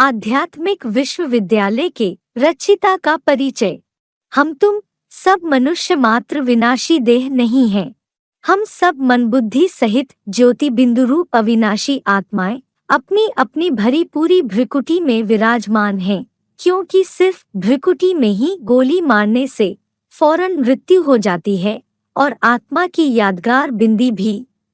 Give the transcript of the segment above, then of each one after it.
आध्यात्मिक विश्वविद्यालय के रचयिता का परिचय। हम तुम सब मनुष्य मात्र विनाशी देह नहीं हैं। हम सब मन बुद्धि सहित ज्योति बिंदु रूप अविनाशी आत्माएं अपनी अपनी भरी पूरी भ्रिकुटी में विराजमान हैं, क्योंकि सिर्फ भ्रिकुटी में ही गोली मारने से फौरन मृत्यु हो जाती है और आत्मा की यादगार बिंदी भी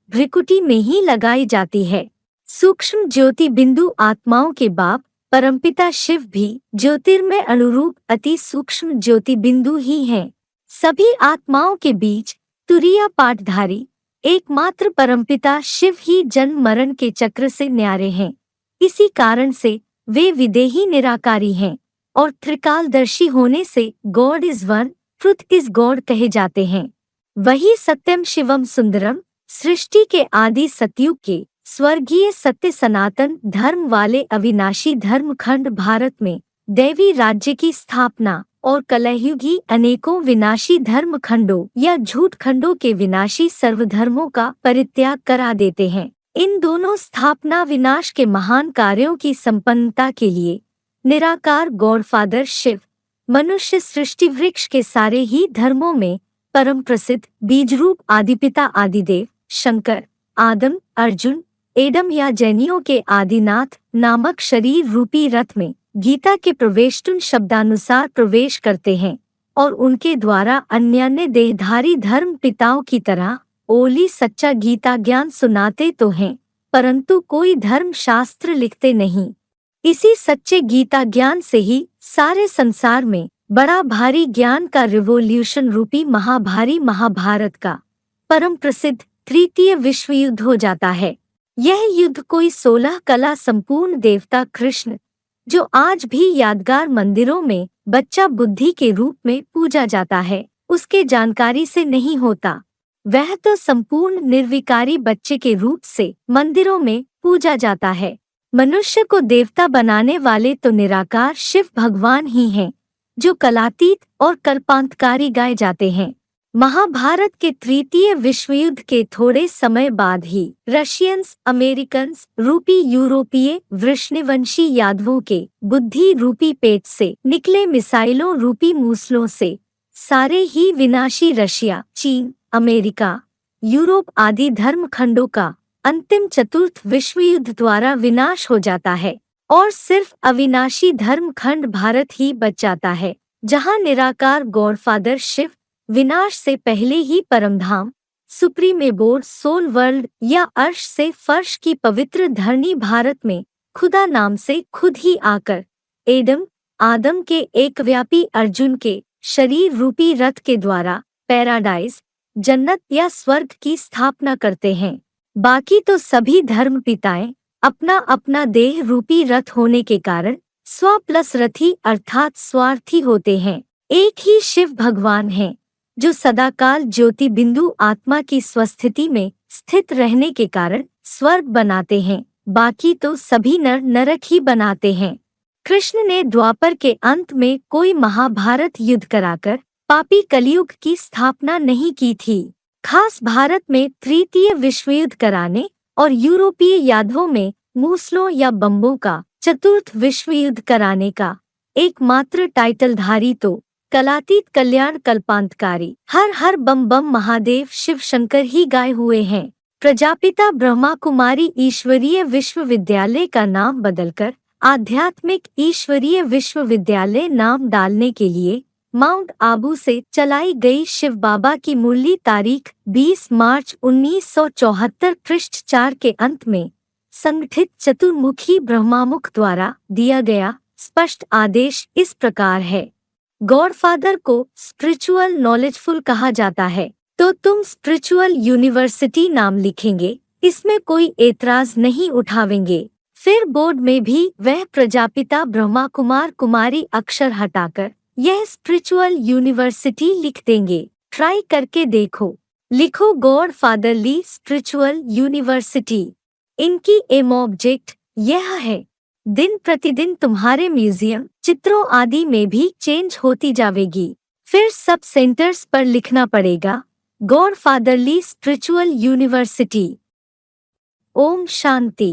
भ्रिकुटी में ही लगाई जाती है। सूक्ष्म ज्योति बिंदु आत्माओं के बाप परमपिता शिव भी ज्योतिर्मय अनुरूप अति सूक्ष्म ज्योति बिंदु ही हैं। सभी आत्माओं के बीच तुरीय पाठधारी एकमात्र परमपिता शिव ही जन्म मरण के चक्र से न्यारे हैं। इसी कारण से वे विदेही निराकारी हैं और त्रिकालदर्शी होने से God is one, truth is God कहे जाते हैं। वही सत्यम शिवम सुंदरम सृष्टि के आदि सतयुग के स्वर्गीय सत्य सनातन धर्म वाले अविनाशी धर्मखंड भारत में दैवी राज्य की स्थापना और कलयुगी अनेकों विनाशी धर्मखंडों या झूठ खंडों के विनाशी सर्वधर्मों का परित्याग करा देते हैं। इन दोनों स्थापना विनाश के महान कार्यों की संपन्नता के लिए निराकार गॉडफादर शिव मनुष्य सृष्टि वृक्ष के सारे ही धर्मों में परम प्रसिद्ध बीजरूप आदिपिता आदिदेव शंकर आदम अर्जुन एडम या जैनियों के आदिनाथ नामक शरीर रूपी रथ में गीता के प्रवेष्टुन शब्दानुसार प्रवेश करते हैं और उनके द्वारा अन्य देहधारी धर्म पिताओं की तरह ओली सच्चा गीता ज्ञान सुनाते तो हैं, परंतु कोई धर्म शास्त्र लिखते नहीं। इसी सच्चे गीता ज्ञान से ही सारे संसार में बड़ा भारी ज्ञान का रिवोल्यूशन रूपी महाभारी महाभारत का परम प्रसिद्ध तृतीय विश्व युद्ध हो जाता है। यह युद्ध कोई 16 कला संपूर्ण देवता कृष्ण, जो आज भी यादगार मंदिरों में बच्चा बुद्धि के रूप में पूजा जाता है, उसके जानकारी से नहीं होता। वह तो संपूर्ण निर्विकारी बच्चे के रूप से मंदिरों में पूजा जाता है। मनुष्य को देवता बनाने वाले तो निराकार शिव भगवान ही हैं, जो कलातीत और कल्पांतकारी गाए जाते हैं। महाभारत के तृतीय विश्वयुद्ध के थोड़े समय बाद ही रशियंस अमेरिकन्स रूपी यूरोपीय वृष्णिवंशी यादवों के बुद्धि रूपी पेट से निकले मिसाइलों रूपी मूसलों से सारे ही विनाशी रशिया, चीन, अमेरिका, यूरोप आदि धर्मखंडों का अंतिम चतुर्थ विश्वयुद्ध द्वारा विनाश हो जाता है और सिर्फ अविनाशी धर्मखंड भारत ही बच जाता है, जहां निराकार गॉडफादर शिव विनाश से पहले ही परमधाम सुप्रीमेबोर्ड सोल वर्ल्ड या अर्श से फर्श की पवित्र धरनी भारत में खुदा नाम से खुद ही आकर एडम आदम के एकव्यापी अर्जुन के शरीर रूपी रथ के द्वारा पैराडाइज जन्नत या स्वर्ग की स्थापना करते हैं। बाकी तो सभी धर्म पिताएं अपना अपना देह रूपी रथ होने के कारण स्व प्लस रथी अर्थात स्वार्थी होते हैं। एक ही शिव भगवान हैं, जो सदाकाल ज्योति बिंदु आत्मा की स्वस्थिति में स्थित रहने के कारण स्वर्ग बनाते हैं। बाकी तो सभी नर नरक ही बनाते हैं। कृष्ण ने द्वापर के अंत में कोई महाभारत युद्ध कराकर पापी कलयुग की स्थापना नहीं की थी। खास भारत में तृतीय विश्वयुद्ध कराने और यूरोपीय यादवों में मूसलों या बम्बों का चतुर्थ विश्वयुद्ध कराने का एकमात्र टाइटलधारी तो कलातीत कल्याण कल्पांतकारी हर हर बम बम महादेव शिव शंकर ही गाए हुए हैं। प्रजापिता ब्रह्मा कुमारी ईश्वरीय विश्वविद्यालय का नाम बदलकर आध्यात्मिक ईश्वरीय विश्वविद्यालय नाम डालने के लिए माउंट आबू से चलाई गई शिव बाबा की मुरली तारीख 20 मार्च 1974 पृष्ठ 4 के अंत में संगठित चतुर्मुखी ब्रह्मामुख द्वारा दिया गया स्पष्ट आदेश इस प्रकार है। गॉडफादर को स्पिरिचुअल नॉलेजफुल कहा जाता है, तो तुम स्पिरिचुअल यूनिवर्सिटी नाम लिखेंगे, इसमें कोई एतराज नहीं उठावेंगे। फिर बोर्ड में भी वह प्रजापिता ब्रह्मा कुमार कुमारी अक्षर हटाकर यह स्पिरिचुअल यूनिवर्सिटी लिख देंगे। ट्राई करके देखो, लिखो गॉडफादरली स्पिरिचुअल यूनिवर्सिटी। इनकी एम ऑब्जेक्ट यह है, दिन प्रतिदिन तुम्हारे म्यूजियम चित्रों आदि में भी चेंज होती जाएगी। फिर सब सेंटर्स पर लिखना पड़ेगा गॉडफादरली स्पिरिचुअल यूनिवर्सिटी। ओम शांति।